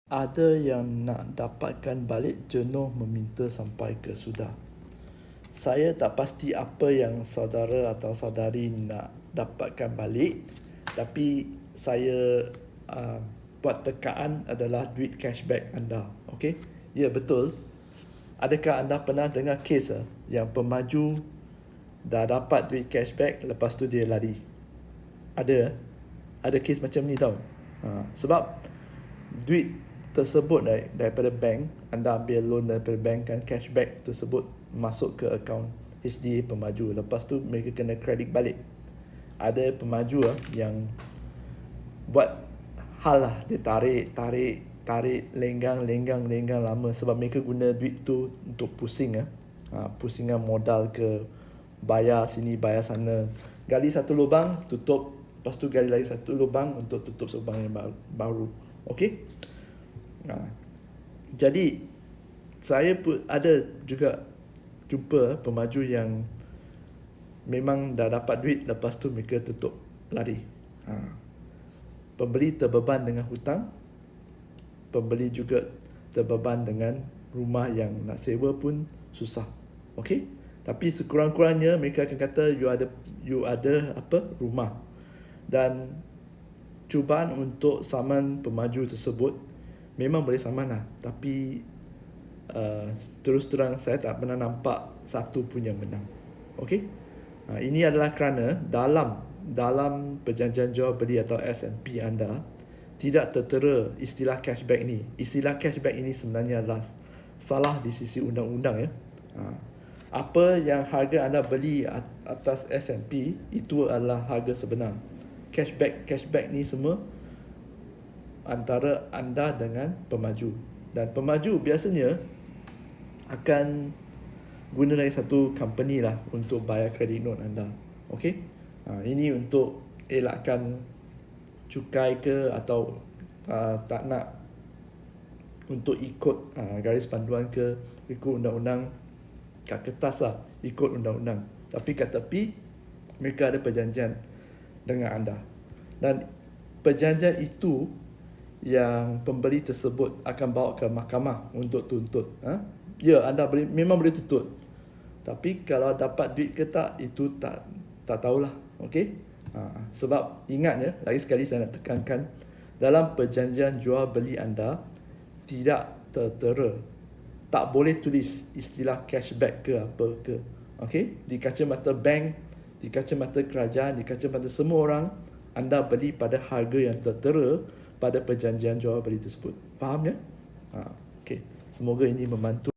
Ada yang nak dapatkan balik jenuh meminta sampai ke sudah. Saya tak pasti apa yang saudara atau saudari nak dapatkan balik, tapi saya buat tekaan adalah duit cashback anda. Okey? Ya, betul. Adakah anda pernah dengar kes yang pemaju dah dapat duit cashback lepas tu dia lari? Ada. Ada kes macam ni tau. Sebab duit tersebut daripada bank, anda ambil loan daripada bank kan, cashback tersebut masuk ke akaun HDA pemaju. Lepas tu mereka kena kredit balik. Ada pemaju yang buat hal lah, dia tarik lenggang lama sebab mereka guna duit tu untuk pusingan modal ke, bayar sini bayar sana, gali satu lubang tutup, lepas tu gali lagi satu lubang untuk tutup lubang yang baru. Okey? Jadi saya pun ada juga jumpa pemaju yang memang dah dapat duit, lepas tu mereka tutup lari. Pembeli terbeban dengan hutang, pembeli juga terbeban dengan rumah yang nak sewa pun susah. Okey? Tapi sekurang-kurangnya mereka akan kata you ada rumah. Dan cubaan untuk saman pemaju tersebut memang boleh saman lah, tapi terus terang saya tak pernah nampak satu pun yang menang. Okey? Ini adalah kerana dalam perjanjian jual beli atau S&P anda tidak tertera istilah cashback ni. Istilah cashback ini sebenarnya adalah salah di sisi undang-undang ya. Apa yang harga anda beli atas S&P itu adalah harga sebenar. Cashback ni semua antara anda dengan pemaju. Dan pemaju biasanya akan guna lagi satu company lah untuk bayar kredit note anda. Okey? Ini untuk elakkan cukai ke, atau tak nak untuk ikut garis panduan ke, ikut undang-undang kat kertas lah, ikut undang-undang. Tapi kat tepi mereka ada perjanjian dengan anda. Dan perjanjian itu yang pembeli tersebut akan bawa ke mahkamah untuk tuntut. Ya, anda memang boleh tuntut. Tapi kalau dapat duit ke tak, itu tak tahulah. Okey? Sebab ingat ya, lagi sekali saya nak tekankan, dalam perjanjian jual beli anda tidak tertera, tak boleh tulis istilah cashback ke apa ke. Okey? Di kacamata bank, di kacamata kerajaan, di kacamata semua orang, anda beli pada harga yang tertera pada perjanjian jual beli tersebut. Faham ya? Okey. Semoga ini membantu.